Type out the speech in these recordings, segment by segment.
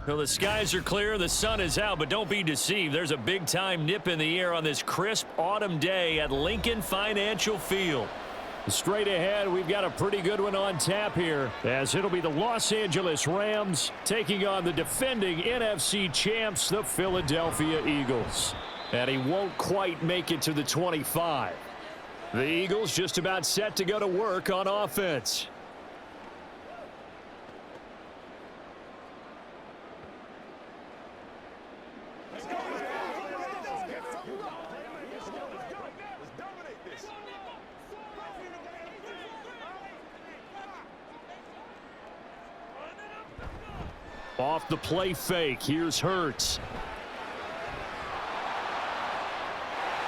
Well, the skies are clear, the sun is out, but don't be deceived. There's a big-time nip in the air on this crisp autumn day at Lincoln Financial Field. Straight ahead, we've got a pretty good one on tap here, as it'll be the Los Angeles Rams taking on the defending NFC champs, the Philadelphia Eagles. And he won't quite make it to the 25. The Eagles just about set to go to work on offense. Off the play fake, here's Hurts.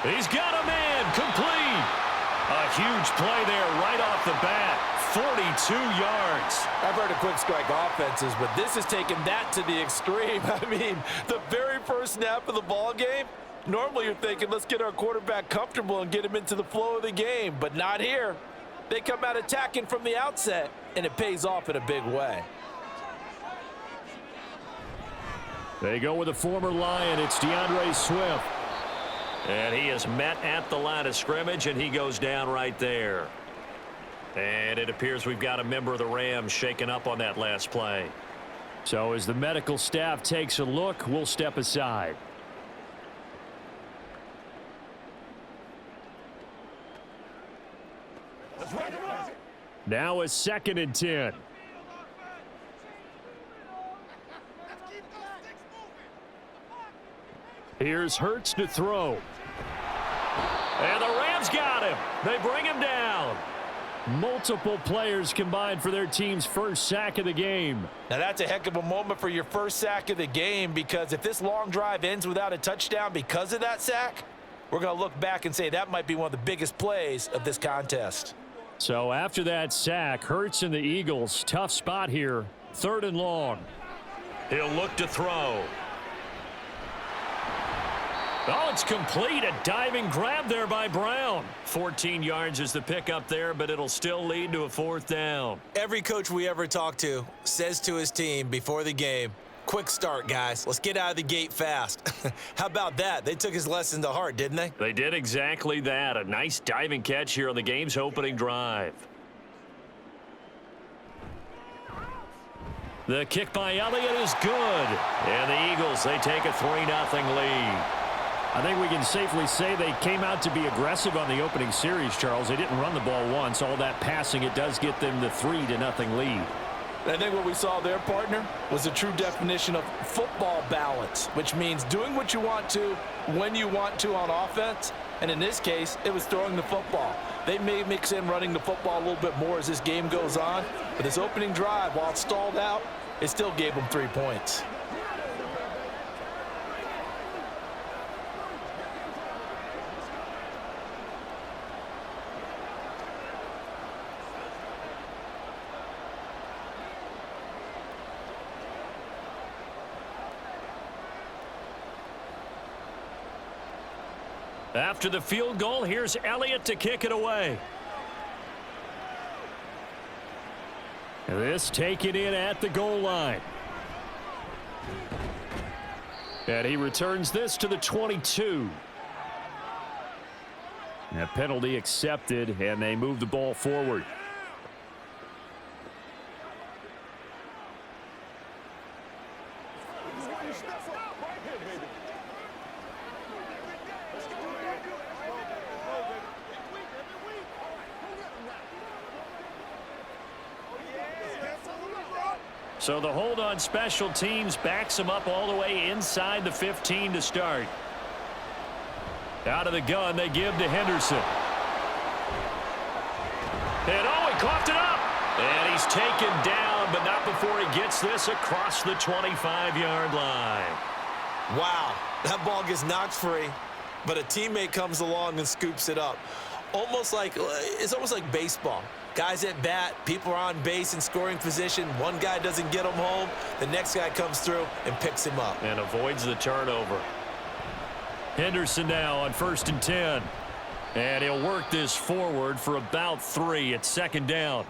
He's got a man, complete. A huge play there right off the bat, 42 yards. I've heard of quick strike offenses, but this has taken that to the extreme. I mean, the very first snap of the ball game, normally you're thinking, let's get our quarterback comfortable and get him into the flow of the game, but not here. They come out attacking from the outset, and it pays off in a big way. They go with a former Lion. It's DeAndre Swift. And he is met at the line of scrimmage, and he goes down right there. And it appears we've got a member of the Rams shaken up on that last play. So as the medical staff takes a look, we'll step aside. Now a 2nd and 10. Here's Hurts to throw. And the Rams got him. They bring him down. Multiple players combined for their team's first sack of the game. Now that's a heck of a moment for your first sack of the game, because if this long drive ends without a touchdown because of that sack, we're going to look back and say that might be one of the biggest plays of this contest. So after that sack, Hurts and the Eagles, tough spot here, 3rd and long. He'll look to throw. Oh, it's complete. A diving grab there by Brown. 14 yards is the pickup there, but it'll still lead to a 4th down. Every coach we ever talk to says to his team before the game, quick start, guys. Let's get out of the gate fast. How about that? They took his lesson to heart, didn't they? They did exactly that. A nice diving catch here on the game's opening drive. The kick by Elliott is good. And the Eagles, they take a 3-0 lead. I think we can safely say they came out to be aggressive on the opening series, Charles. They didn't run the ball once. All that passing, it does get them the 3-0 lead. I think what we saw there, partner, was a true definition of football balance, which means doing what you want to when you want to on offense. And in this case, it was throwing the football. They may mix in running the football a little bit more as this game goes on. But this opening drive, while it stalled out, it still gave them 3 points. After the field goal, here's Elliott to kick it away. This taken in at the goal line. And he returns this to the 22. A penalty accepted, and they move the ball forward. So the hold on special teams backs him up all the way inside the 15 to start. Out of the gun, they give to Henderson. And oh, he coughed it up. And he's taken down, but not before he gets this across the 25-yard line. Wow, that ball gets knocked free, but a teammate comes along and scoops it up. It's almost like baseball. Guys at bat, people are on base in scoring position. One guy doesn't get him home. The next guy comes through and picks him up. And avoids the turnover. Henderson now on 1st and 10. And he'll work this forward for about 3 at 2nd down.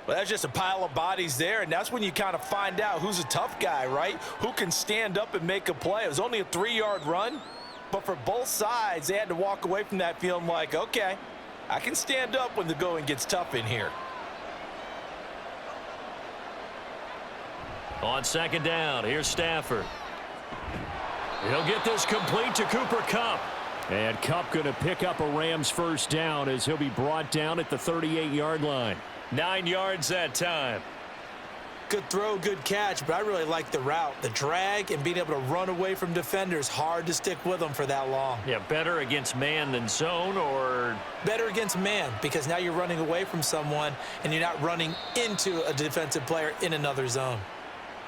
Well, that's just a pile of bodies there, and that's when you kind of find out who's a tough guy, right? Who can stand up and make a play. It was only a 3-yard run, but for both sides, they had to walk away from that feeling like, okay, I can stand up when the going gets tough in here. On second down, here's Stafford. He'll get this complete to Cooper Kupp. And Kupp going to pick up a Rams first down as he'll be brought down at the 38-yard line. 9 yards that time. Good throw, good catch, but I really like the route. The drag and being able to run away from defenders, hard to stick with them for that long. Yeah, better against man than zone, or? Better against man, because now you're running away from someone and you're not running into a defensive player in another zone.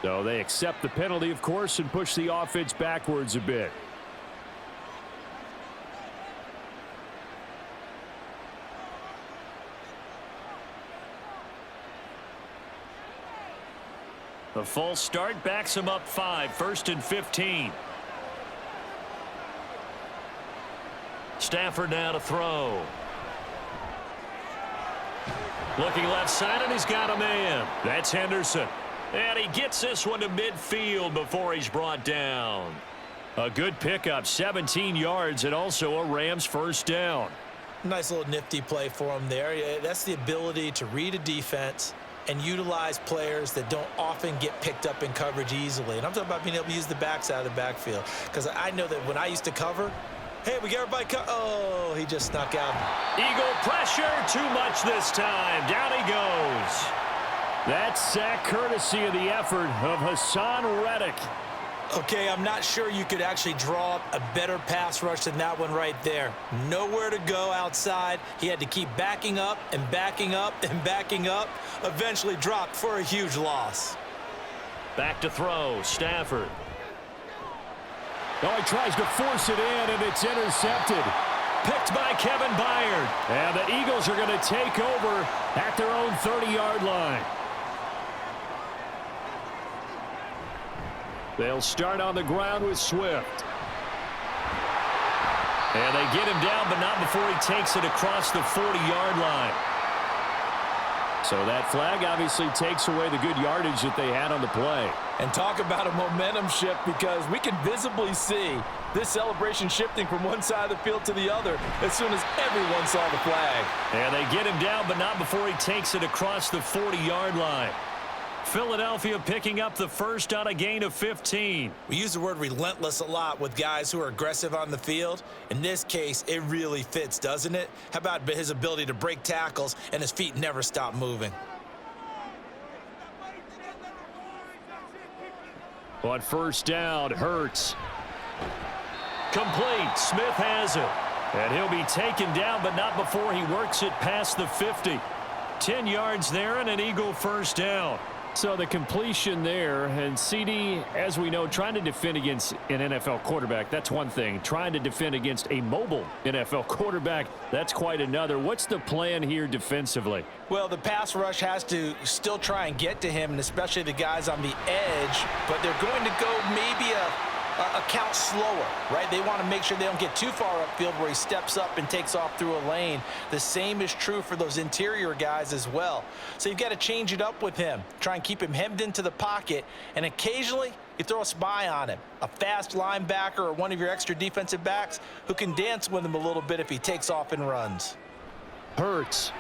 So they accept the penalty, of course, and push the offense backwards a bit. The false start backs him up 5, 1st and 15. Stafford now to throw. Looking left side, and he's got a man. That's Henderson. And he gets this one to midfield before he's brought down. A good pickup, 17 yards, and also a Rams first down. Nice little nifty play for him there. That's the ability to read a defense and utilize players that don't often get picked up in coverage easily. And I'm talking about being able to use the backs out of the backfield. Because I know that when I used to cover, hey, we get everybody oh, he just snuck out. Eagle pressure, too much this time. Down he goes. That sack courtesy of the effort of Hassan Reddick. Okay, I'm not sure you could actually draw up a better pass rush than that one right there. Nowhere to go outside. He had to keep backing up and backing up and backing up. Eventually dropped for a huge loss. Back to throw, Stafford. Oh, he tries to force it in, and it's intercepted. Picked by Kevin Byard. And the Eagles are going to take over at their own 30-yard line. They'll start on the ground with Swift. And they get him down, but not before he takes it across the 40-yard line. So that flag obviously takes away the good yardage that they had on the play. And talk about a momentum shift, because we can visibly see this celebration shifting from one side of the field to the other as soon as everyone saw the flag. And they get him down, but not before he takes it across the 40-yard line. Philadelphia picking up the first on a gain of 15. We use the word relentless a lot with guys who are aggressive on the field. In this case, it really fits, doesn't it? How about his ability to break tackles and his feet never stop moving? On first down, Hurts. Complete. Smith has it. And he'll be taken down, but not before he works it past the 50. 10 yards there and an Eagle first down. So the completion there, and CD, as we know, trying to defend against an NFL quarterback, that's one thing. Trying to defend against a mobile NFL quarterback, that's quite another. What's the plan here defensively? Well, the pass rush has to still try and get to him, and especially the guys on the edge, but they're going to go maybe a count slower, right? They want to make sure they don't get too far upfield where he steps up and takes off through a lane. The same is true for those interior guys as well. So you've got to change it up with him. Try and keep him hemmed into the pocket, and occasionally you throw a spy on him. A fast linebacker or one of your extra defensive backs who can dance with him a little bit if he takes off and runs. Hurts.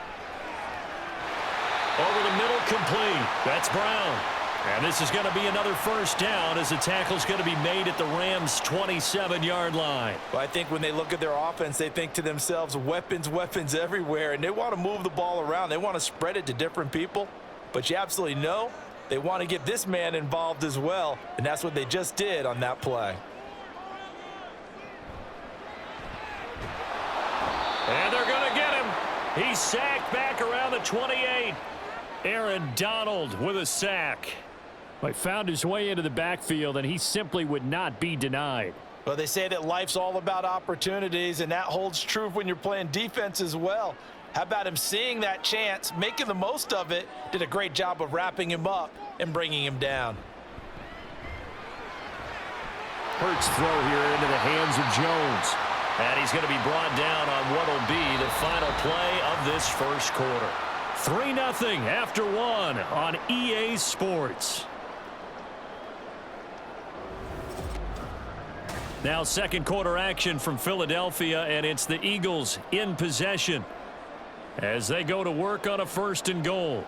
Over the middle, complete. That's Brown. And this is going to be another first down as the tackle's going to be made at the Rams' 27-yard line. Well, I think when they look at their offense, they think to themselves, weapons, weapons everywhere, and they want to move the ball around. They want to spread it to different people. But you absolutely know they want to get this man involved as well, and that's what they just did on that play. And they're going to get him. He's sacked back around the 28. Aaron Donald with a sack. He found his way into the backfield, and he simply would not be denied. Well, they say that life's all about opportunities, and that holds true when you're playing defense as well. How about him seeing that chance, making the most of it, did a great job of wrapping him up and bringing him down. Hurts throw here into the hands of Jones. And he's going to be brought down on what will be the final play of this first quarter. 3-0 after 1 on EA Sports. Now second quarter action from Philadelphia, and it's the Eagles in possession as they go to work on a 1st and goal.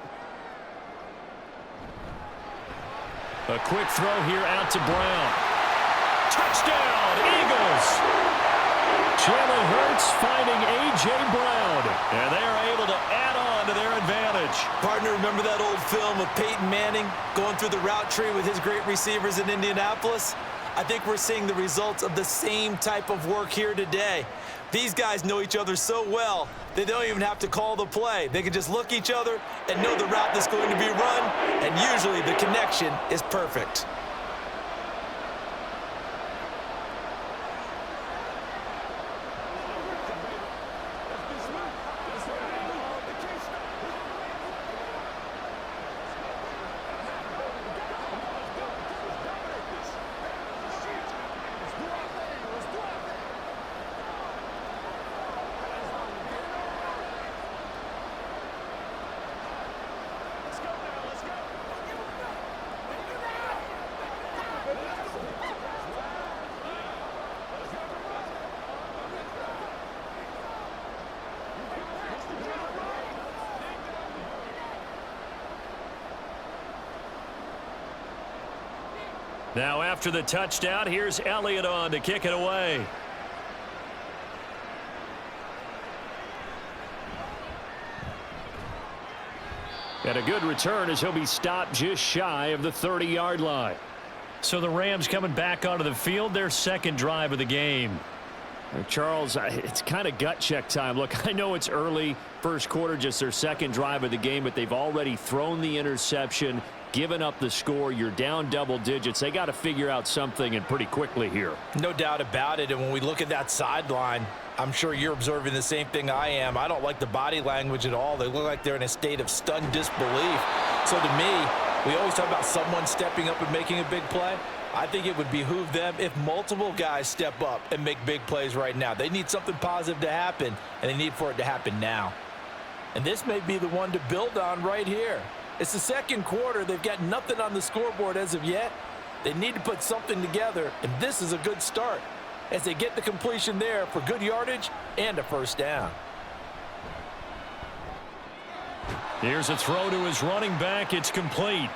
A quick throw here out to Brown. Touchdown, Eagles! Jalen Hurts finding A.J. Brown, and they are able to add on to their advantage. Partner, remember that old film of Peyton Manning going through the route tree with his great receivers in Indianapolis? I think we're seeing the results of the same type of work here today. These guys know each other so well, they don't even have to call the play. They can just look each other and know the route that's going to be run, and usually the connection is perfect. Now after the touchdown, here's Elliott on to kick it away. And a good return as he'll be stopped just shy of the 30-yard line. So the Rams coming back onto the field, their second drive of the game. Charles, it's kind of gut check time. Look, I know it's early, first quarter, just their second drive of the game, but they've already thrown the interception, given up the score. You're down double digits. They got to figure out something, and pretty quickly here. No doubt about it. And when we look at that sideline, I'm sure you're observing the same thing I am. I don't like the body language at all. They look like they're in a state of stunned disbelief. So to me, we always talk about someone stepping up and making a big play. I think it would behoove them if multiple guys step up and make big plays right now. They need something positive to happen, and they need for it to happen now. And this may be the one to build on right here. It's the second quarter. They've got nothing on the scoreboard as of yet. They need to put something together, and this is a good start as they get the completion there for good yardage and a first down. Here's a throw to his running back. It's complete.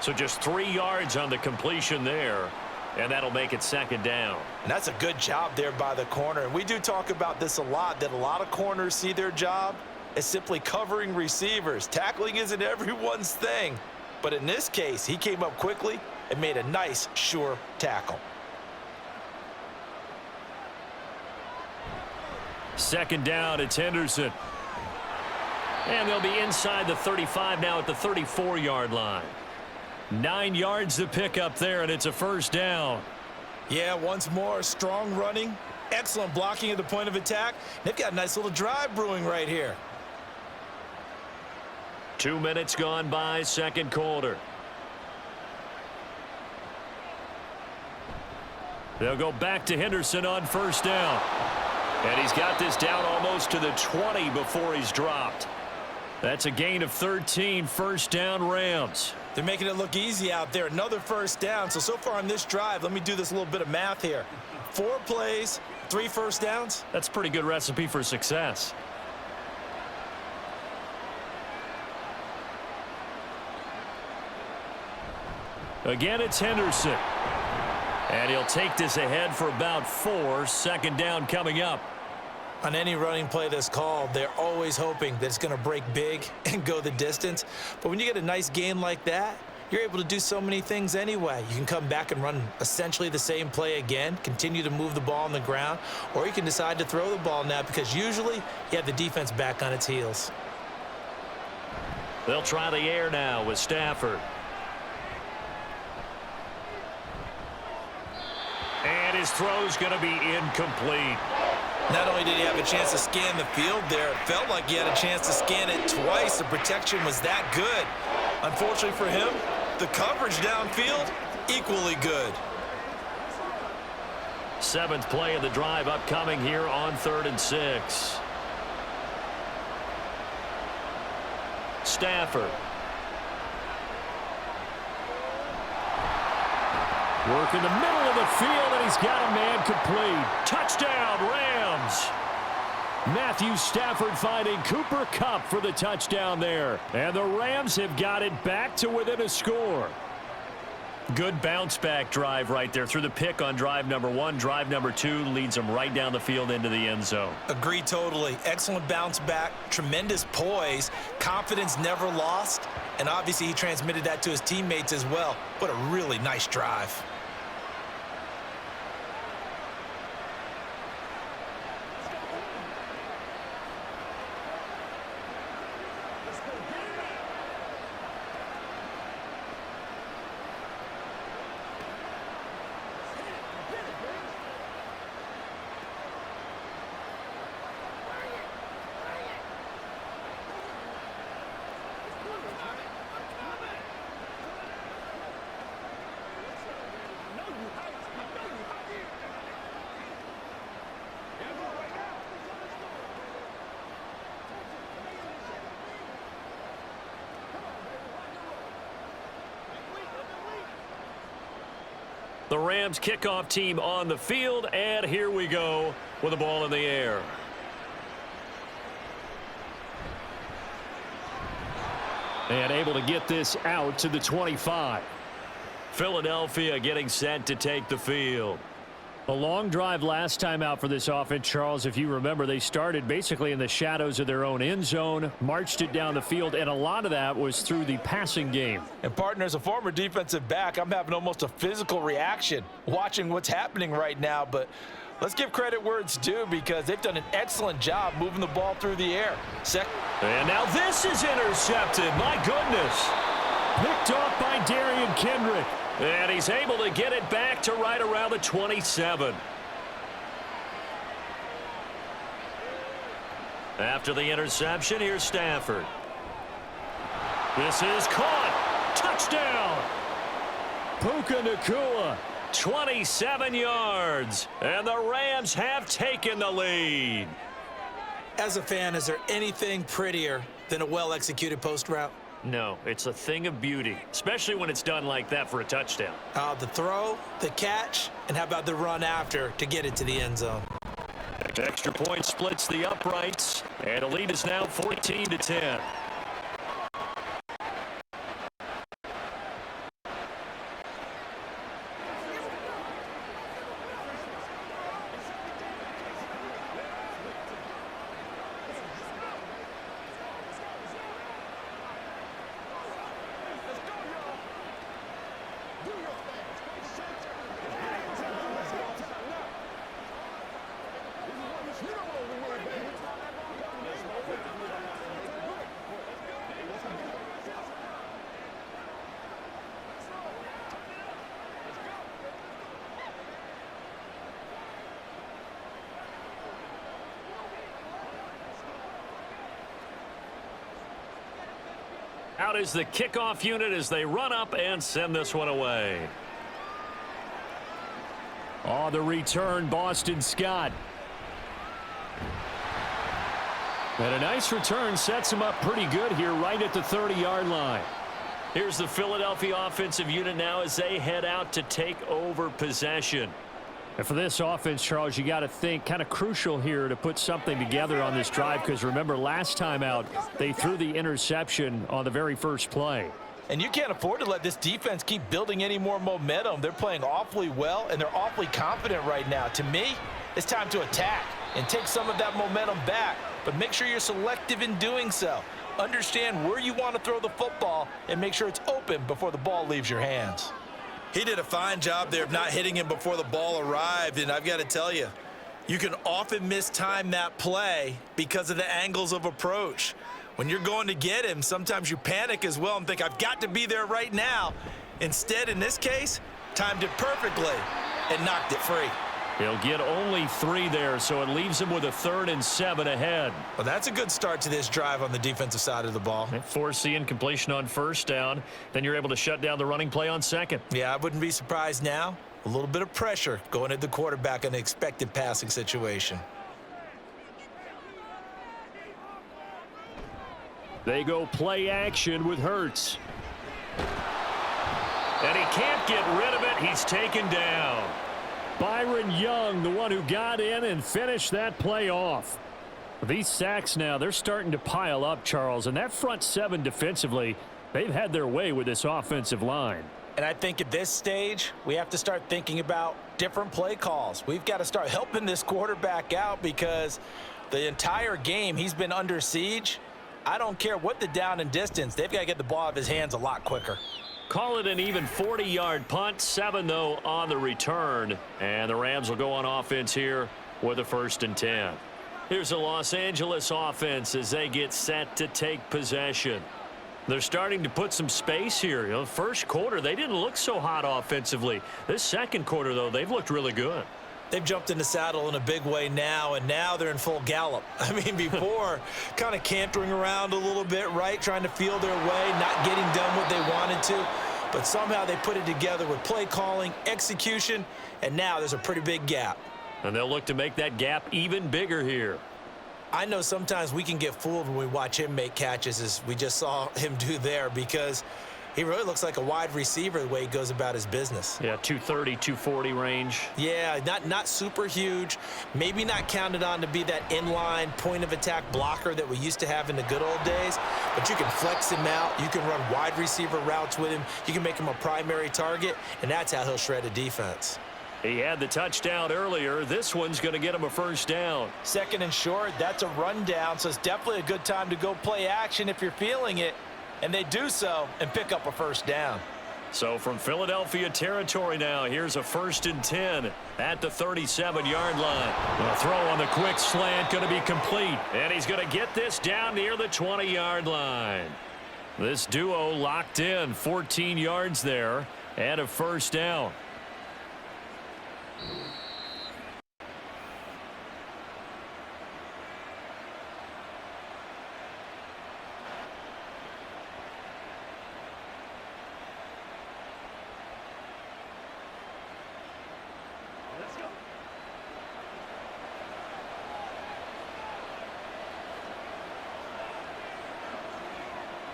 So just 3 yards on the completion there, and that'll make it second down. And that's a good job there by the corner. And we do talk about this a lot, that a lot of corners see their job as simply covering receivers. Tackling isn't everyone's thing. But in this case, he came up quickly and made a nice, sure tackle. Second down, it's Henderson. And they'll be inside the 35 now at the 34-yard line. 9 yards to pick up there, and it's a first down. Yeah, once more, strong running, excellent blocking at the point of attack. They've got a nice little drive brewing right here. 2 minutes gone by, second quarter. They'll go back to Henderson on first down. And he's got this down almost to the 20 before he's dropped. That's a gain of 13, first down Rams. They're making it look easy out there. Another first down. So far on this drive, let me do this little bit of math here. 4 plays, 3 first downs. That's a pretty good recipe for success. Again, it's Henderson. And he'll take this ahead for about 4. Second down coming up. On any running play that's called, they're always hoping that it's going to break big and go the distance. But when you get a nice gain like that, you're able to do so many things anyway. You can come back and run essentially the same play again, continue to move the ball on the ground, or you can decide to throw the ball now because usually you have the defense back on its heels. They'll try the air now with Stafford. And his throw's going to be incomplete. Not only did he have a chance to scan the field there, it felt like he had a chance to scan it twice. The protection was that good. Unfortunately for him, the coverage downfield, equally good. 7th play of the drive upcoming here on 3rd and 6. Stafford. Work in the middle of the field, and he's got a man complete. Touchdown, Rams. Matthew Stafford finding Cooper Kupp for the touchdown there. And the Rams have got it back to within a score. Good bounce-back drive right there. Through the pick on drive number 1. Drive number 2 leads them right down the field into the end zone. Agree totally. Excellent bounce back, tremendous poise, confidence never lost, and obviously he transmitted that to his teammates as well. What a really nice drive. The Rams kickoff team on the field, and here we go with the ball in the air. And able to get this out to the 25. Philadelphia getting set to take the field. A long drive last time out for this offense, Charles. If you remember, they started basically in the shadows of their own end zone, marched it down the field, and a lot of that was through the passing game. And partner, as a former defensive back, I'm having almost a physical reaction watching what's happening right now. But let's give credit where it's due, because they've done an excellent job moving the ball through the air. And now this is intercepted. My goodness. Picked off by Darian Kendrick. And he's able to get it back to right around the 27. After the interception, here's Stafford. This is caught. Touchdown. Puka Nacua, 27 yards. And the Rams have taken the lead. As a fan, is there anything prettier than a well-executed post route? No, it's a thing of beauty, especially when it's done like that for a touchdown. The throw, the catch, and how about the run after to get it to the end zone? Extra point splits the uprights, and the lead is now 14-10. Out is the kickoff unit as they run up and send this one away. On the return, Boston Scott. And a nice return sets him up pretty good here right at the 30-yard line. Here's the Philadelphia offensive unit now as they head out to take over possession. And for this offense, Charles, you got to think kind of crucial here to put something together on this drive, because remember last time out they threw the interception on the very first play. And you can't afford to let this defense keep building any more momentum. They're playing awfully well, and they're awfully confident right now. To me, it's time to attack and take some of that momentum back, but make sure you're selective in doing so. Understand where you want to throw the football and make sure it's open before the ball leaves your hands. He did a fine job there of not hitting him before the ball arrived, and I've got to tell you, you can often mistime that play because of the angles of approach. When you're going to get him, sometimes you panic as well and think, I've got to be there right now. Instead, in this case, timed it perfectly and knocked it free. He'll get only 3 there, so it leaves him with a 3rd and 7 ahead. Well, that's a good start to this drive on the defensive side of the ball. Force the incompletion on first down. Then you're able to shut down the running play on second. Yeah, I wouldn't be surprised now. A little bit of pressure going at the quarterback in an expected passing situation. They go play action with Hurts. And he can't get rid of it. He's taken down. Byron Young, the one who got in and finished that play off. These sacks now, they're starting to pile up, Charles. And that front seven defensively, they've had their way with this offensive line. And I think at this stage, we have to start thinking about different play calls. We've got to start helping this quarterback out because the entire game he's been under siege. I don't care what the down and distance. They've got to get the ball out of his hands a lot quicker. Call it an even 40-yard punt. 7, though, on the return. And the Rams will go on offense here with a 1st and 10. Here's the Los Angeles offense as they get set to take possession. They're starting to put some space here. You know, first quarter, they didn't look so hot offensively. This second quarter, though, they've looked really good. They've jumped in the saddle in a big way now, and now they're in full gallop. I mean, before, kind of cantering around a little bit, right, trying to feel their way, not getting done what they wanted to. But somehow they put it together with play calling, execution, and now there's a pretty big gap. And they'll look to make that gap even bigger here. I know sometimes we can get fooled when we watch him make catches, as we just saw him do there, because he really looks like a wide receiver the way he goes about his business. Yeah, 230, 240 range. Yeah, not super huge. Maybe not counted on to be that inline point-of-attack blocker that we used to have in the good old days. But you can flex him out. You can run wide receiver routes with him. You can make him a primary target, and that's how he'll shred a defense. He had the touchdown earlier. This one's going to get him a 1st down. 2nd and short, that's a rundown, so it's definitely a good time to go play action if you're feeling it. And they do so and pick up a 1st down. So from Philadelphia territory now, here's a 1st and 10 at the 37-yard line. The throw on the quick slant going to be complete. And he's going to get this down near the 20-yard line. This duo locked in, 14 yards there and a 1st down.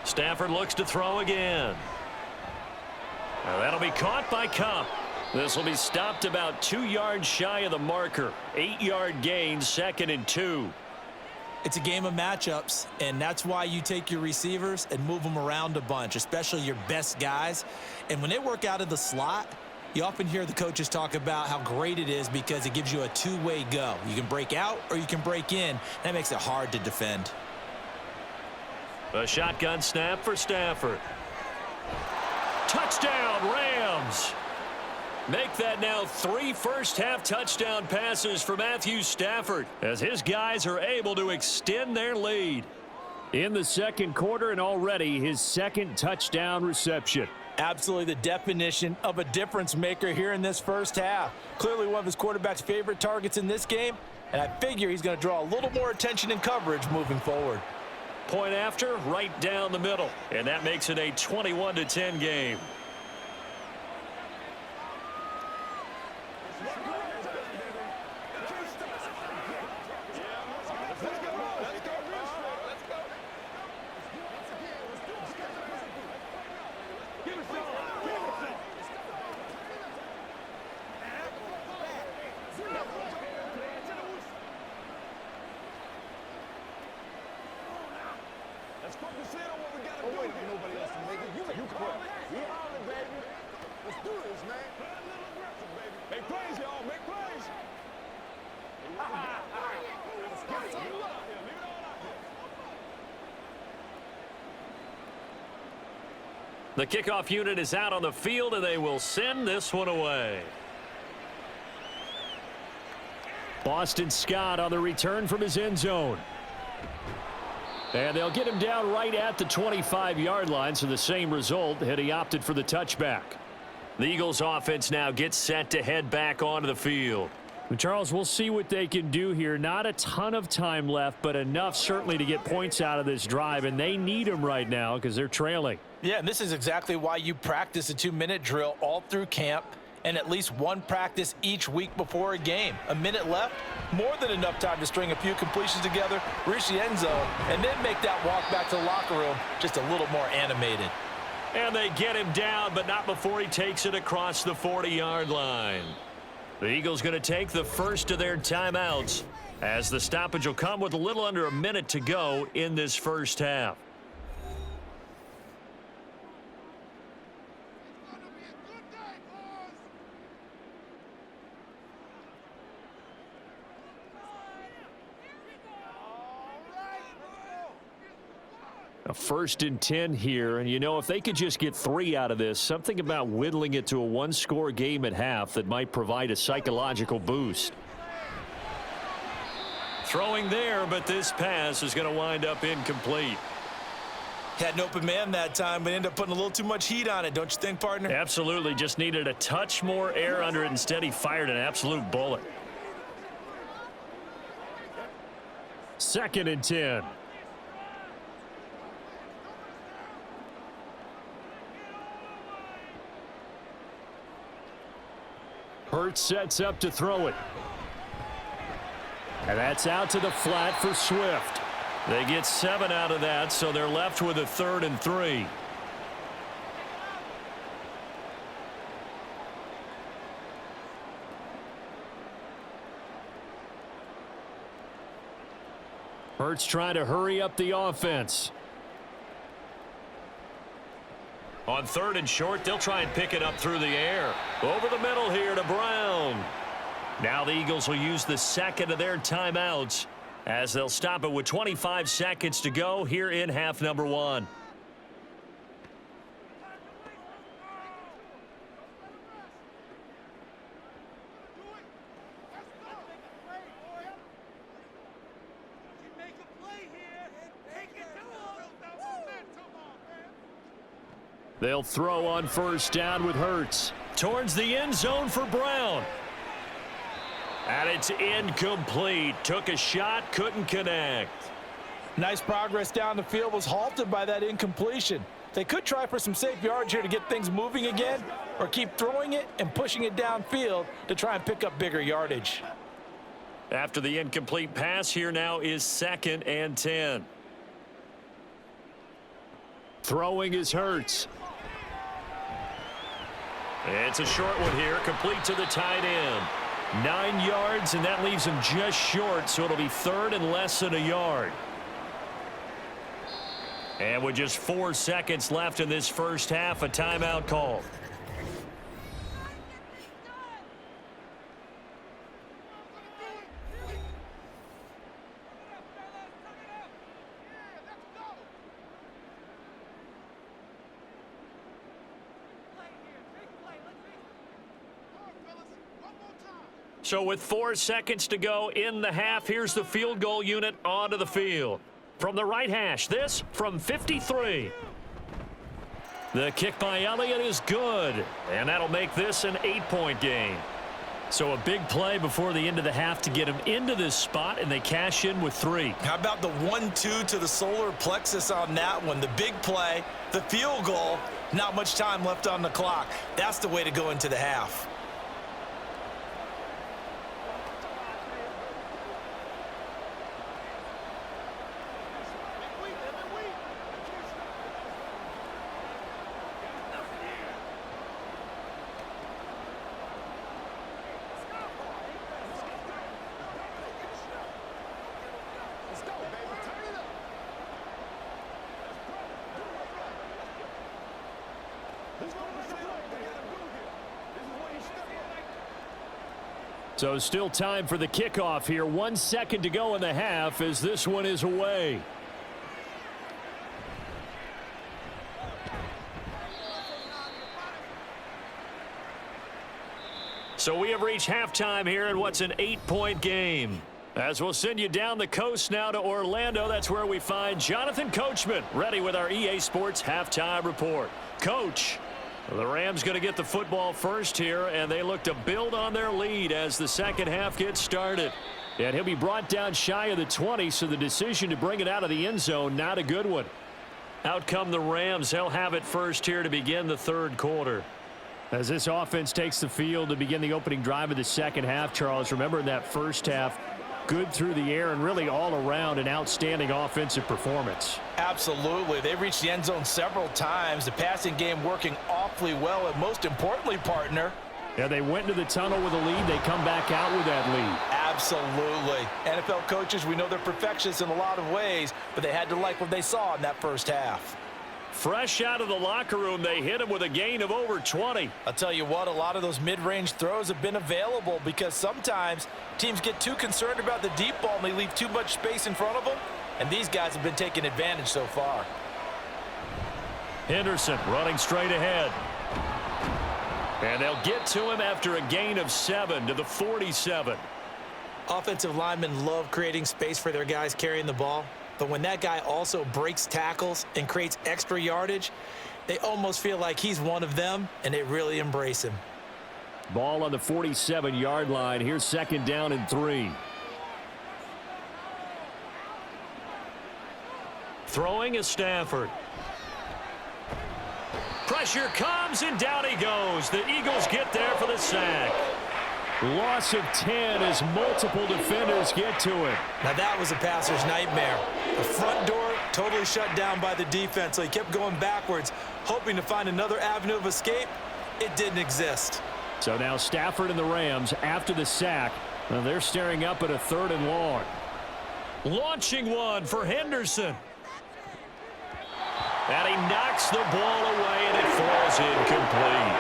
Stafford looks to throw again. Now that'll be caught by Kupp. This will be stopped about 2 yards shy of the marker. 8-yard gain, 2nd and 2. It's a game of matchups, and that's why you take your receivers and move them around a bunch, especially your best guys. And when they work out of the slot, you often hear the coaches talk about how great it is because it gives you a two-way go. You can break out or you can break in. That makes it hard to defend. A shotgun snap for Stafford. Touchdown, Rams. Make that now 3 first-half touchdown passes for Matthew Stafford as his guys are able to extend their lead. In the 2nd quarter and already his 2nd touchdown reception. Absolutely the definition of a difference maker here in this first half. Clearly one of his quarterback's favorite targets in this game, and I figure he's going to draw a little more attention and coverage moving forward. Point after, right down the middle, and that makes it a 21-10 game. The kickoff unit is out on the field, and they will send this one away. Boston Scott on the return from his end zone. And they'll get him down right at the 25-yard line, so the same result had he opted for the touchback. The Eagles offense now gets set to head back onto the field. Charles, we'll see what they can do here. Not a ton of time left, but enough certainly to get points out of this drive, and they need them right now because they're trailing. Yeah, and this is exactly why you practice a 2-minute drill all through camp and at least one practice each week before a game. A minute left, more than enough time to string a few completions together, reach the end zone, and then make that walk back to the locker room just a little more animated. And they get him down, but not before he takes it across the 40-yard line. The Eagles going to take the first of their timeouts as the stoppage will come with a little under a minute to go in this first half. A 1st and 10 here, and you know, if they could just get 3 out of this, something about whittling it to a one-score game at half that might provide a psychological boost. Throwing there, but this pass is going to wind up incomplete. Had an open man that time, but ended up putting a little too much heat on it, don't you think, partner? Absolutely, just needed a touch more air under it. Instead, he fired an absolute bullet. 2nd and 10. Hurts sets up to throw it. And that's out to the flat for Swift. They get 7 out of that, so they're left with a 3rd and 3. Hurts trying to hurry up the offense. On 3rd and short, they'll try and pick it up through the air. Over the middle here to Brown. Now the Eagles will use the second of their timeouts as they'll stop it with 25 seconds to go here in half number 1. They'll throw on 1st down with Hurts. Towards the end zone for Brown. And it's incomplete. Took a shot, couldn't connect. Nice progress down the field, was halted by that incompletion. They could try for some safe yards here to get things moving again, or keep throwing it and pushing it downfield to try and pick up bigger yardage. After the incomplete pass, here now is 2nd and 10. Throwing is Hurts. It's a short one here, complete to the tight end. 9 yards, and that leaves him just short, so it'll be 3rd and less than a yard. And with just 4 seconds left in this first half, a timeout call. So with 4 seconds to go in the half, here's the field goal unit onto the field. From the right hash, this from 53. The kick by Elliott is good, and that'll make this an 8-point game. So a big play before the end of the half to get him into this spot, and they cash in with 3. How about the 1-2 to the solar plexus on that one? The big play, the field goal, not much time left on the clock. That's the way to go into the half. So still time for the kickoff here. 1 second to go in the half as this one is away. So we have reached halftime here in what's an 8-point game. As we'll send you down the coast now to Orlando, that's where we find Jonathan Coachman ready with our EA Sports halftime report. Coach, the Rams going to get the football first here, and they look to build on their lead as the second half gets started. And he'll be brought down shy of the 20, so the decision to bring it out of the end zone, not a good one. Out come the Rams. They'll have it first here to begin the third quarter. As this offense takes the field to begin the opening drive of the second half, Charles, remember in that first half, good through the air and really all around an outstanding offensive performance. Absolutely. They reached the end zone several times. The passing game working awfully well, and most importantly, partner, yeah, they went into the tunnel with a lead. They come back out with that lead. absolutely. NFL coaches, we know they're perfectionists in a lot of ways, but they had to like what they saw in that first half. Fresh out of the locker room, they hit him with a gain of over 20. I'll tell you what, a lot of those mid-range throws have been available because sometimes teams get too concerned about the deep ball and they leave too much space in front of them, and these guys have been taking advantage so far. Henderson running straight ahead. And they'll get to him after a gain of 7 to the 47. Offensive linemen love creating space for their guys carrying the ball. But when that guy also breaks tackles and creates extra yardage, they almost feel like he's one of them, and they really embrace him. Ball on the 47-yard line. Here's second down and 3. Throwing is Stafford. Pressure comes, and down he goes. The Eagles get there for the sack. Loss of 10 as multiple defenders get to it. Now that was a passer's nightmare. The front door totally shut down by the defense, so he kept going backwards, hoping to find another avenue of escape. It didn't exist. So now Stafford and the Rams after the sack. Well, they're staring up at a 3rd and long. Launching one for Henderson. And he knocks the ball away, and it falls incomplete.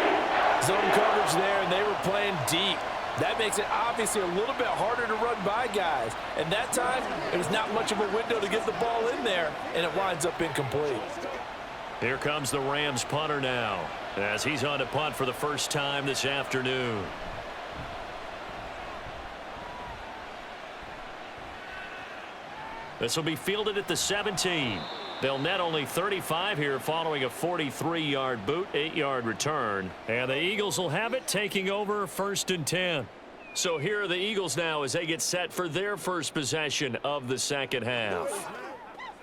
Zone coverage there, and they were playing deep. That makes it obviously a little bit harder to run by guys. And that time, there's not much of a window to get the ball in there, and it winds up incomplete. Here comes the Rams punter now, as he's on to punt for the first time this afternoon. This will be fielded at the 17. They'll net only 35 here following a 43-yard boot, 8-yard return. And the Eagles will have it, taking over 1st and 10. So here are the Eagles now as they get set for their first possession of the second half.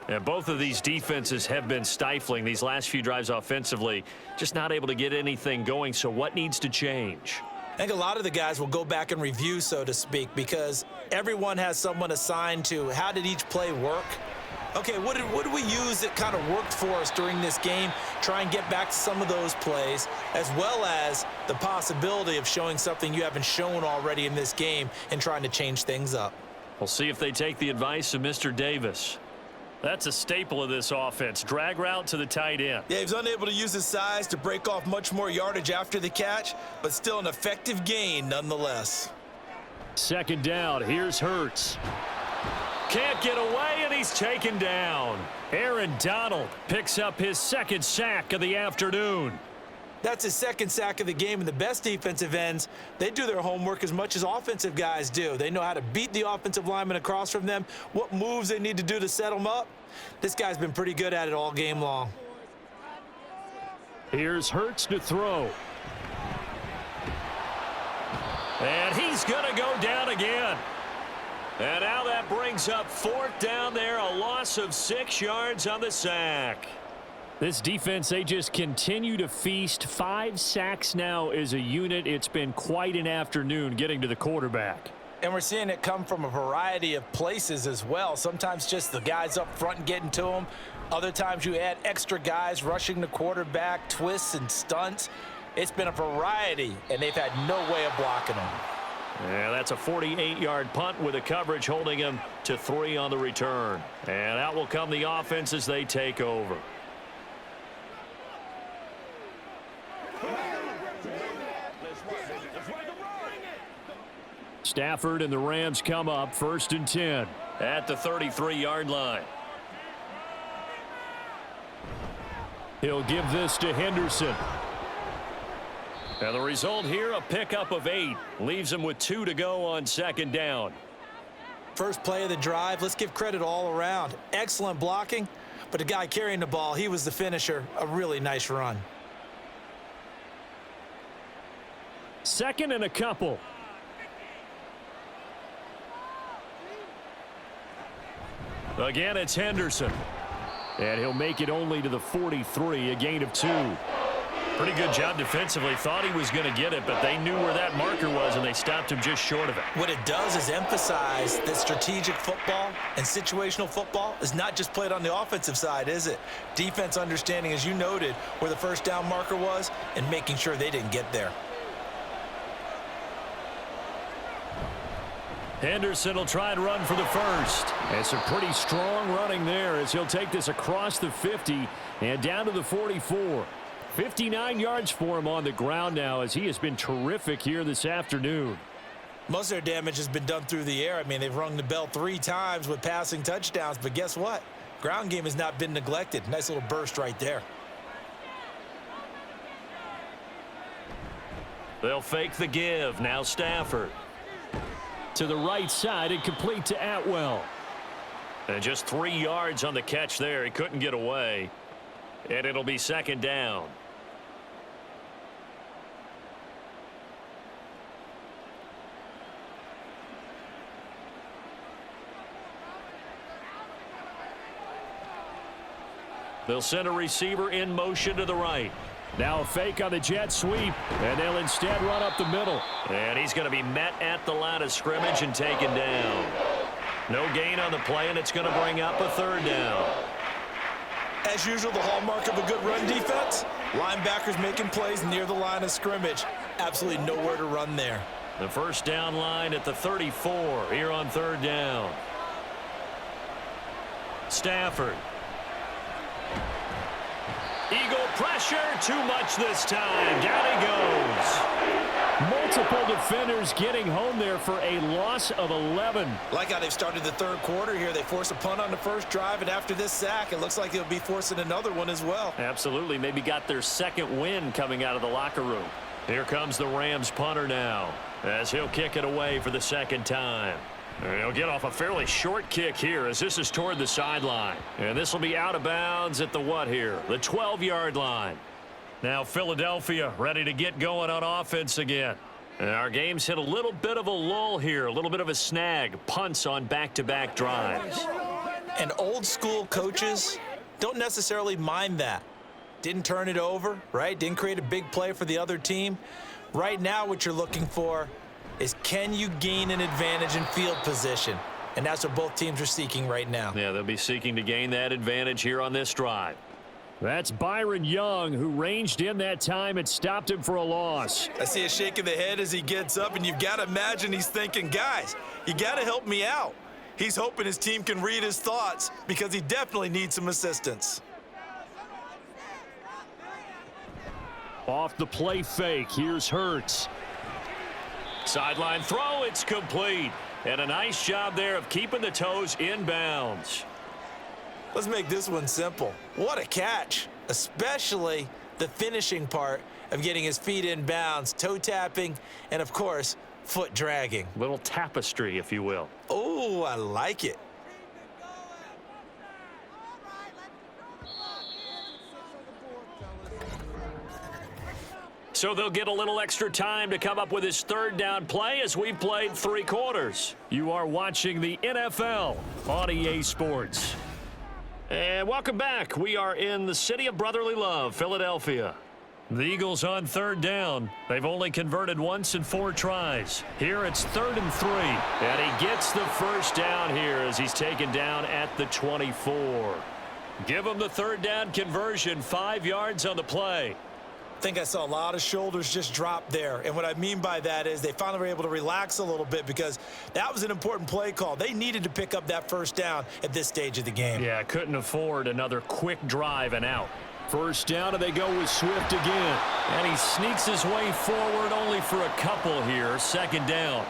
And both of these defenses have been stifling these last few drives offensively, just not able to get anything going. So what needs to change? I think a lot of the guys will go back and review, so to speak, because everyone has someone assigned to how did each play work. Okay, what did we use that kind of worked for us during this game? Try and get back to some of those plays, as well as the possibility of showing something you haven't shown already in this game and trying to change things up. We'll see if they take the advice of Mr. Davis. That's a staple of this offense. Drag route to the tight end. Yeah, he was unable to use his size to break off much more yardage after the catch, but still an effective gain nonetheless. Second down. Here's Hurts. Can't get away, and he's taken down. Aaron Donald picks up his 2nd sack of the afternoon. That's his 2nd sack of the game, and the best defensive ends, they do their homework as much as offensive guys do. They know how to beat the offensive lineman across from them, what moves they need to do to set them up. This guy's been pretty good at it all game long. Here's Hurts to throw. And he's going to go down again. And now that brings up 4th down there, a loss of 6 yards on the sack. This defense, they just continue to feast. 5 sacks now as a unit. It's been quite an afternoon getting to the quarterback. And we're seeing it come from a variety of places as well. Sometimes just the guys up front and getting to them. Other times you add extra guys rushing the quarterback, twists and stunts. It's been a variety, and they've had no way of blocking them. Yeah, that's a 48-yard punt with the coverage holding him to 3 on the return. And out will come the offense as they take over. Stafford and the Rams come up 1st and 10 at the 33-yard line. He'll give this to Henderson. And the result here, a pickup of 8. Leaves him with 2 to go on 2nd down. First play of the drive, let's give credit all around. Excellent blocking, but the guy carrying the ball, he was the finisher. A really nice run. 2nd and a couple. Again, it's Henderson. And he'll make it only to the 43, a gain of 2. Pretty good job defensively. Thought he was going to get it, but they knew where that marker was, and they stopped him just short of it. What it does is emphasize that strategic football and situational football is not just played on the offensive side, is it? Defense understanding, as you noted, where the first down marker was and making sure they didn't get there. Henderson will try and run for the first. And some pretty strong running there as he'll take this across the 50 and down to the 44. 59 yards for him on the ground now as he has been terrific here this afternoon. Most of their damage has been done through the air. I mean, they've rung the bell 3 times with passing touchdowns, but guess what? Ground game has not been neglected. Nice little burst right there. They'll fake the give. Now Stafford. To the right side and complete to Atwell. And just 3 yards on the catch there. He couldn't get away. And it'll be second down. They'll send a receiver in motion to the right. Now a fake on the jet sweep, and they'll instead run up the middle. And he's going to be met at the line of scrimmage and taken down. No gain on the play, and it's going to bring up a third down. As usual, the hallmark of a good run defense, linebackers making plays near the line of scrimmage. Absolutely nowhere to run there. The first down line at the 34 here on third down. Stafford. Eagle pressure, too much this time. Down he goes. Multiple defenders getting home there for a loss of 11. Like how they've started the third quarter here. They force a punt on the first drive, and after this sack, it looks like they'll be forcing another one as well. Absolutely. Maybe got their second win coming out of the locker room. Here comes the Rams punter now as he'll kick it away for the second time. He'll get off a fairly short kick here as this is toward the sideline. And this will be out of bounds at the what here? The 12-yard line. Now Philadelphia ready to get going on offense again. And our game's hit a little bit of a lull here, a little bit of a snag. Punts on back-to-back drives. And old school coaches don't necessarily mind that. Didn't turn it over, right? Didn't create a big play for the other team. Right now what you're looking for is can you gain an advantage in field position? And that's what both teams are seeking right now. Yeah, they'll be seeking to gain that advantage here on this drive. That's Byron Young, who ranged in that time and stopped him for a loss. I see a shake of the head as he gets up, and you've got to imagine he's thinking, guys, you got to help me out. He's hoping his team can read his thoughts because he definitely needs some assistance. Off the play fake, here's Hurts. Sideline throw, it's complete. And a nice job there of keeping the toes inbounds. Let's make this one simple. What a catch, especially the finishing part of getting his feet in bounds, toe tapping, and of course, foot dragging. Little tapestry, if you will. Oh, I like it. So they'll get a little extra time to come up with his third down play as we played 3 quarters. You are watching the NFL on EA Sports. And welcome back. We are in the city of brotherly love, Philadelphia. The Eagles on third down. They've only converted once in 4 tries. Here it's 3rd and 3. And he gets the first down here as he's taken down at the 24. Give him the third down conversion, 5 yards on the play. I think I saw a lot of shoulders just drop there. And what I mean by that is they finally were able to relax a little bit because that was an important play call. They needed to pick up that first down at this stage of the game. Yeah, couldn't afford another quick drive and out. First down, and they go with Swift again. And he sneaks his way forward only for a couple here. Second down.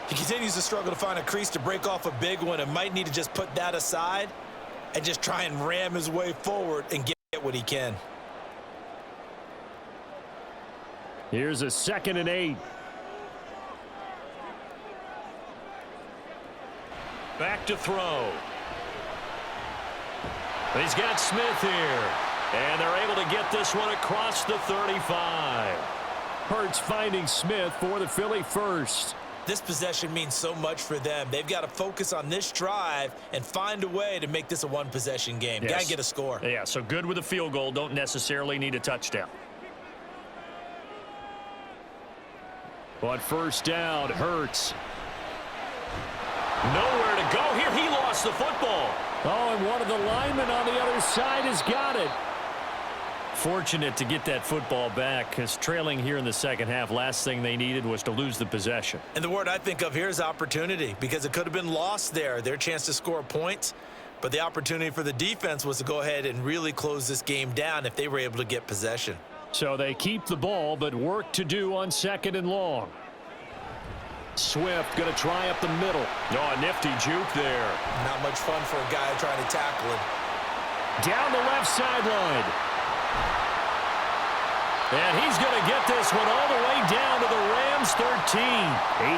He continues to struggle to find a crease to break off a big one and might need to just put that aside and just try and ram his way forward and get what he can. Here's a 2nd and 8. Back to throw. He's got Smith here. And they're able to get this one across the 35. Hurts finding Smith for the Philly first. This possession means so much for them. They've got to focus on this drive and find a way to make this a one-possession game. Yes. Got to get a score. Yeah, so good with a field goal. Don't necessarily need a touchdown. On first down, Hurts. Nowhere to go here. He lost the football. Oh, and one of the linemen on the other side has got it. Fortunate to get that football back, because trailing here in the second half, last thing they needed was to lose the possession. And the word I think of here is opportunity, because it could have been lost there, their chance to score points. But the opportunity for the defense was to go ahead and really close this game down if they were able to get possession. So they keep the ball, but work to do on second and long. Swift going to try up the middle. Oh, a nifty juke there. Not much fun for a guy trying to tackle him. Down the left sideline. And he's going to get this one all the way down to the Rams 13.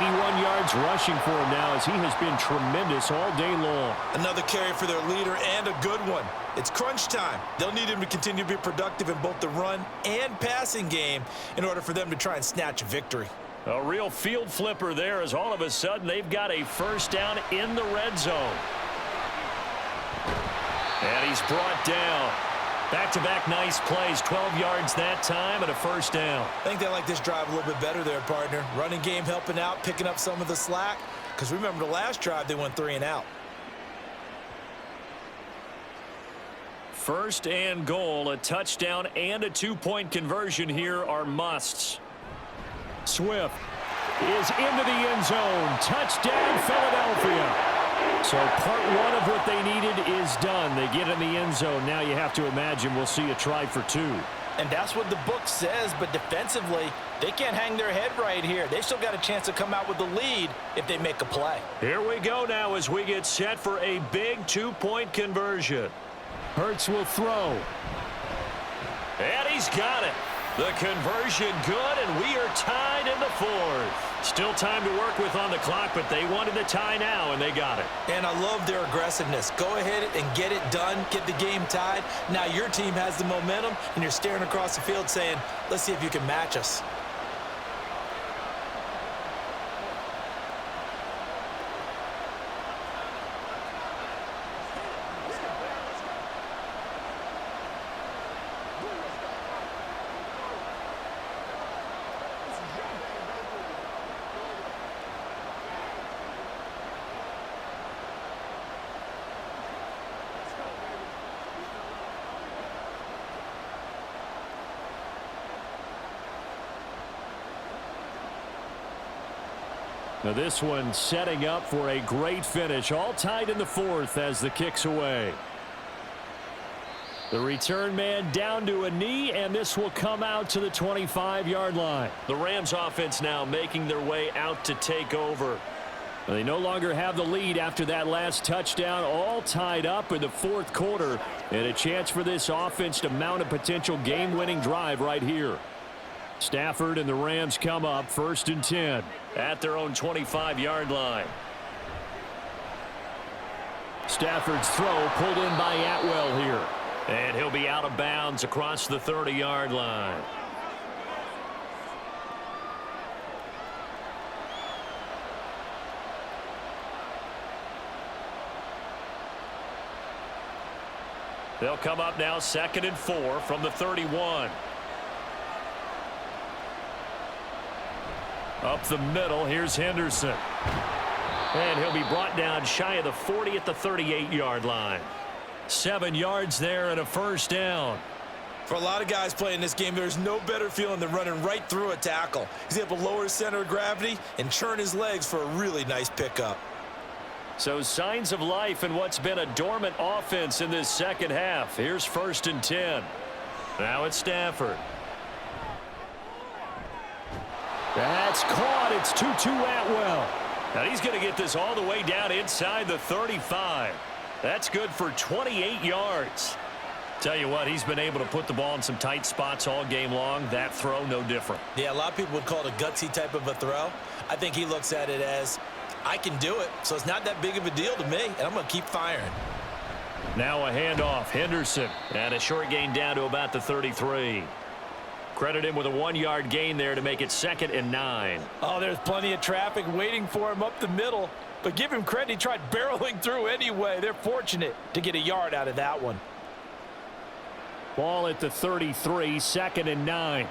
81 yards rushing for him now, as he has been tremendous all day long. Another carry for their leader, and a good one. It's crunch time. They'll need him to continue to be productive in both the run and passing game in order for them to try and snatch a victory. A real field flipper there, as all of a sudden they've got a first down in the red zone. And he's brought down. Back-to-back nice plays, 12 yards that time and a first down. I think they like this drive a little bit better there, partner. Running game helping out, picking up some of the slack. Because remember the last drive, they went 3 and out. First and goal, a touchdown and a 2-point conversion here are musts. Swift is into the end zone. Touchdown, Philadelphia. So part one of what they needed is done. They get in the end zone. Now you have to imagine we'll see a try for 2. And that's what the book says, but defensively, they can't hang their head right here. They still got a chance to come out with the lead if they make a play. Here we go now as we get set for a big 2-point conversion. Hurts will throw. And he's got it. The conversion good, and we are tied in the 4th. Still time to work with on the clock, but they wanted the tie now, and they got it. And I love their aggressiveness. Go ahead and get it done, get the game tied. Now your team has the momentum, and you're staring across the field saying, let's see if you can match us. Now this one setting up for a great finish. All tied in the 4th as the kick's away. The return man down to a knee, and this will come out to the 25-yard line. The Rams offense now making their way out to take over. They no longer have the lead after that last touchdown. All tied up in the 4th quarter, and a chance for this offense to mount a potential game-winning drive right here. Stafford and the Rams come up 1st and 10 at their own 25-yard line. Stafford's throw pulled in by Atwell here. And he'll be out of bounds across the 30-yard line. They'll come up now 2nd and 4 from the 31. Up the middle, here's Henderson. And he'll be brought down shy of the 40 at the 38-yard line. 7 yards there and a first down. For a lot of guys playing this game, there's no better feeling than running right through a tackle. He's able to lower his center of gravity and churn his legs for a really nice pickup. So signs of life in what's been a dormant offense in this second half. Here's 1st and 10. Now it's Stafford. That's caught. It's 2-2 Atwell. Now he's going to get this all the way down inside the 35. That's good for 28 yards. Tell you what, he's been able to put the ball in some tight spots all game long. That throw, no different. Yeah, a lot of people would call it a gutsy type of a throw. I think he looks at it as, I can do it, so it's not that big of a deal to me, and I'm going to keep firing. Now a handoff. Henderson. And a short gain down to about the 33. Credit him with a 1-yard gain there to make it 2nd and 9. Oh, there's plenty of traffic waiting for him up the middle. But give him credit, he tried barreling through anyway. They're fortunate to get a yard out of that one. Ball at the 33, 2nd and 9.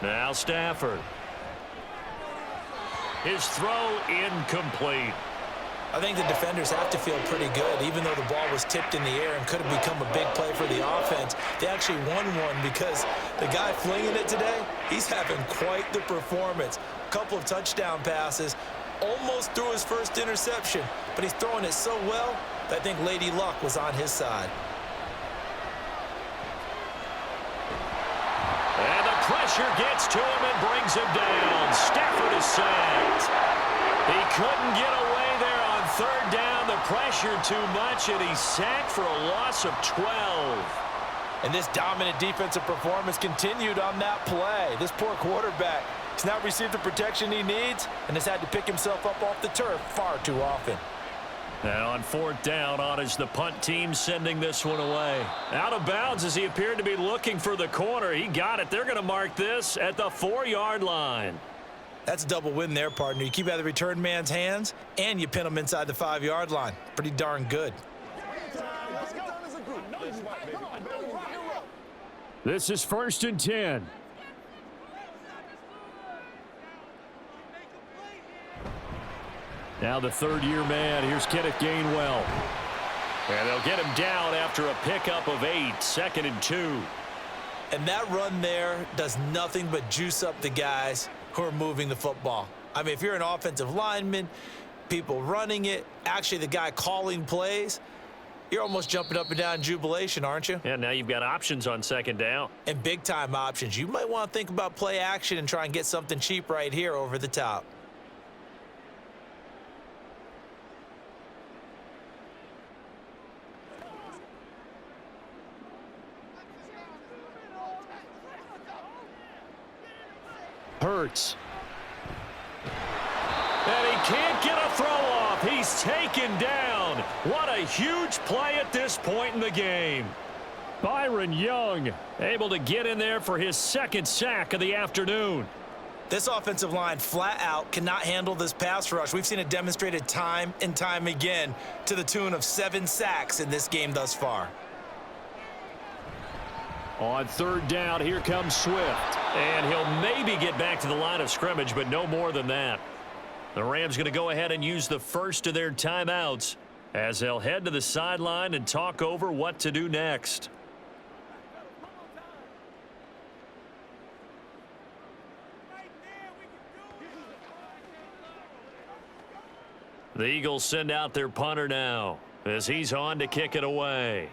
Now Stafford. His throw incomplete. I think the defenders have to feel pretty good. Even though the ball was tipped in the air and could have become a big play for the offense, they actually won one because the guy flinging it today, he's having quite the performance. A couple of touchdown passes, almost threw his first interception, but he's throwing it so well that I think Lady Luck was on his side. And the pressure gets to him and brings him down. Stafford is sacked. He couldn't get away there on third down. The pressure too much, and he's sacked for a loss of 12. And this dominant defensive performance continued on that play. This poor quarterback has not received the protection he needs and has had to pick himself up off the turf far too often. Now on fourth down, on is the punt team sending this one away. Out of bounds as he appeared to be looking for the corner. He got it. They're going to mark this at the 4-yard line. That's a double win there, partner. You keep out of the return man's hands, and you pin him inside the 5-yard line. Pretty darn good. This is 1st and 10. Now the third-year man. Here's Kenneth Gainwell. And they'll get him down after a pickup of 8. 2nd and 2. And that run there does nothing but juice up the guys who are moving the football. I mean, if you're an offensive lineman, people running it, actually the guy calling plays, you're almost jumping up and down in jubilation, aren't you? And now you've got options on 2nd down. And big-time options. You might want to think about play action and try and get something cheap right here over the top. Hurts. And he can't get a throw off. He's taken down. What a huge play at this point in the game. Byron Young able to get in there for his 2nd sack of the afternoon. This offensive line flat out cannot handle this pass rush. We've seen it demonstrated time and time again to the tune of 7 sacks in this game thus far. On third down, here comes Swift. And he'll maybe get back to the line of scrimmage, but no more than that. The Rams going to go ahead and use the first of their timeouts as they'll head to the sideline and talk over what to do next. The Eagles send out their punter now as he's on to kick it away.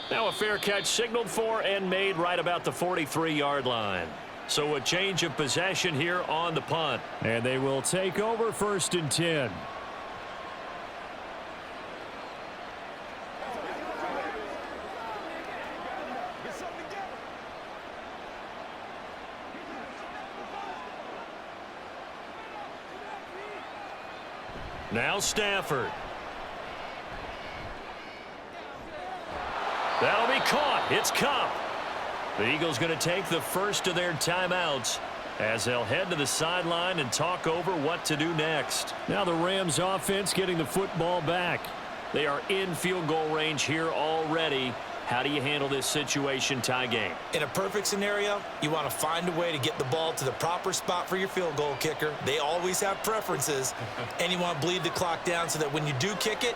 Now a fair catch signaled for and made right about the 43-yard line. So a change of possession here on the punt. And they will take over 1st and 10. Now Stafford. That'll be caught. It's Cup. The Eagles going to take the first of their timeouts as they'll head to the sideline and talk over what to do next. Now the Rams offense getting the football back. They are in field goal range here already. How do you handle this situation, tie game? In a perfect scenario, you want to find a way to get the ball to the proper spot for your field goal kicker. They always have preferences. And you want to bleed the clock down so that when you do kick it,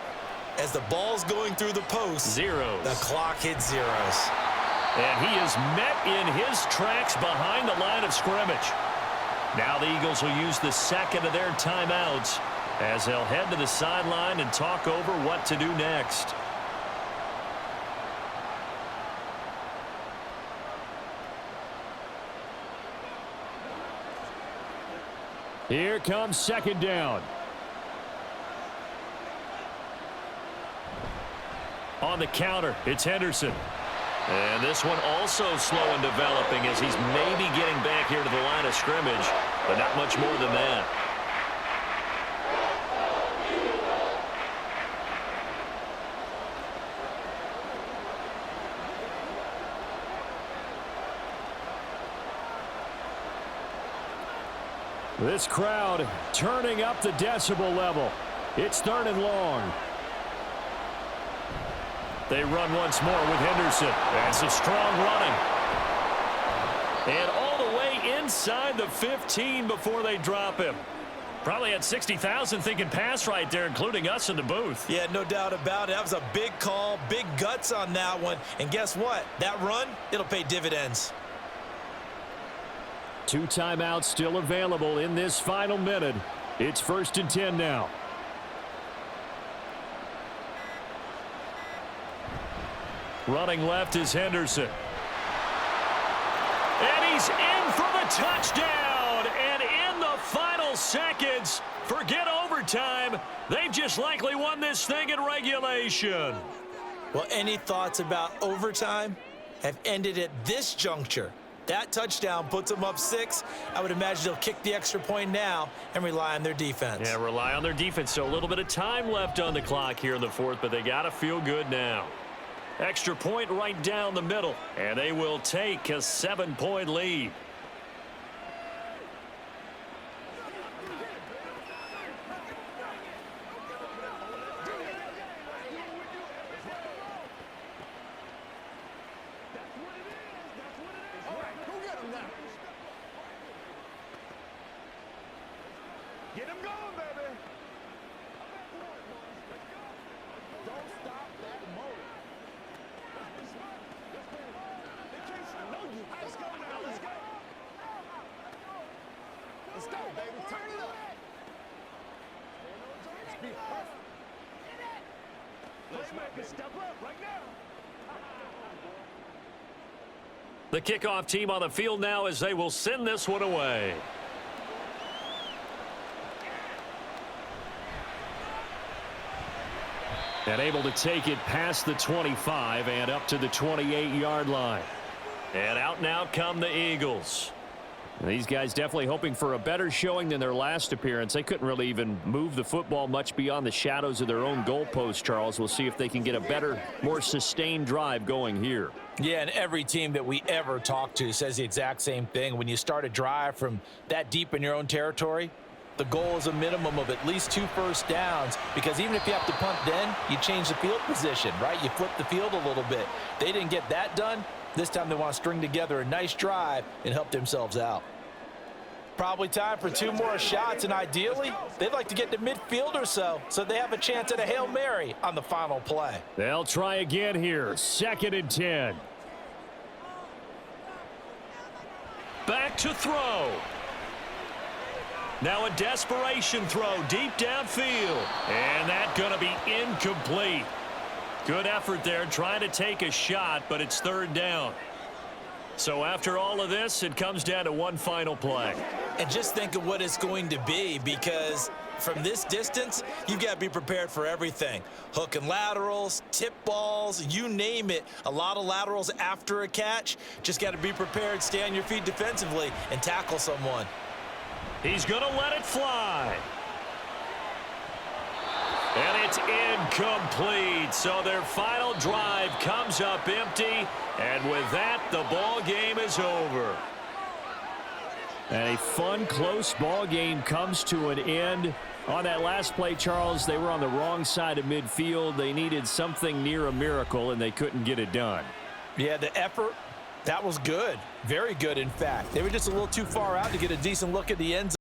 as the ball's going through the post, zeros. The clock hits zeros. And he is met in his tracks behind the line of scrimmage. Now the Eagles will use the second of their timeouts as they'll head to the sideline and talk over what to do next. Here comes 2nd down. On the counter, it's Henderson. And this one also slow in developing as he's maybe getting back here to the line of scrimmage, but not much more than that. This crowd turning up the decibel level. It's 3rd and long. They run once more with Henderson. That's a strong running. And all the way inside the 15 before they drop him. Probably had 60,000 thinking pass right there, including us in the booth. Yeah, no doubt about it. That was a big call, big guts on that one. And guess what? That run, it'll pay dividends. 2 timeouts still available in this final minute. It's 1st and 10 now. Running left is Henderson. And he's in for the touchdown. And in the final seconds, forget overtime. They've just likely won this thing in regulation. Well, any thoughts about overtime have ended at this juncture. That touchdown puts them up 6. I would imagine they'll kick the extra point now and rely on their defense. Yeah, rely on their defense. So a little bit of time left on the clock here in the 4th, but they got to feel good now. Extra point right down the middle, and they will take a 7-point lead. Get him going, baby. Don't stop that motor. Let's go now. Let's go. Let's go, baby. Turn it up. Let's be perfect. Playmaker, step up right now. The kickoff team on the field now as they will send this one away. And able to take it past the 25 and up to the 28-yard line. And out now come the Eagles. These guys definitely hoping for a better showing than their last appearance. They couldn't really even move the football much beyond the shadows of their own goalpost, Charles. We'll see if they can get a better, more sustained drive going here. Yeah, and every team that we ever talk to says the exact same thing. When you start a drive from that deep in your own territory, the goal is a minimum of at least 2 first downs, because even if you have to punt then, you change the field position, right? You flip the field a little bit. They didn't get that done. This time they want to string together a nice drive and help themselves out. Probably time for 2 more shots, and ideally, they'd like to get to midfield or so they have a chance at a Hail Mary on the final play. They'll try again here. 2nd and 10. Back to throw. Now a desperation throw deep downfield. And that's going to be incomplete. Good effort there trying to take a shot, but it's 3rd down. So after all of this, it comes down to one final play. And just think of what it's going to be, because from this distance, you've got to be prepared for everything. Hook and laterals, tip balls, you name it. A lot of laterals after a catch. Just got to be prepared, stay on your feet defensively, and tackle someone. He's going to let it fly. And it's incomplete. So their final drive comes up empty. And with that, the ball game is over. And a fun, close ball game comes to an end. On that last play, Charles, they were on the wrong side of midfield. They needed something near a miracle, and they couldn't get it done. Yeah, the effort, that was good. Very good, in fact. They were just a little too far out to get a decent look at the end zone.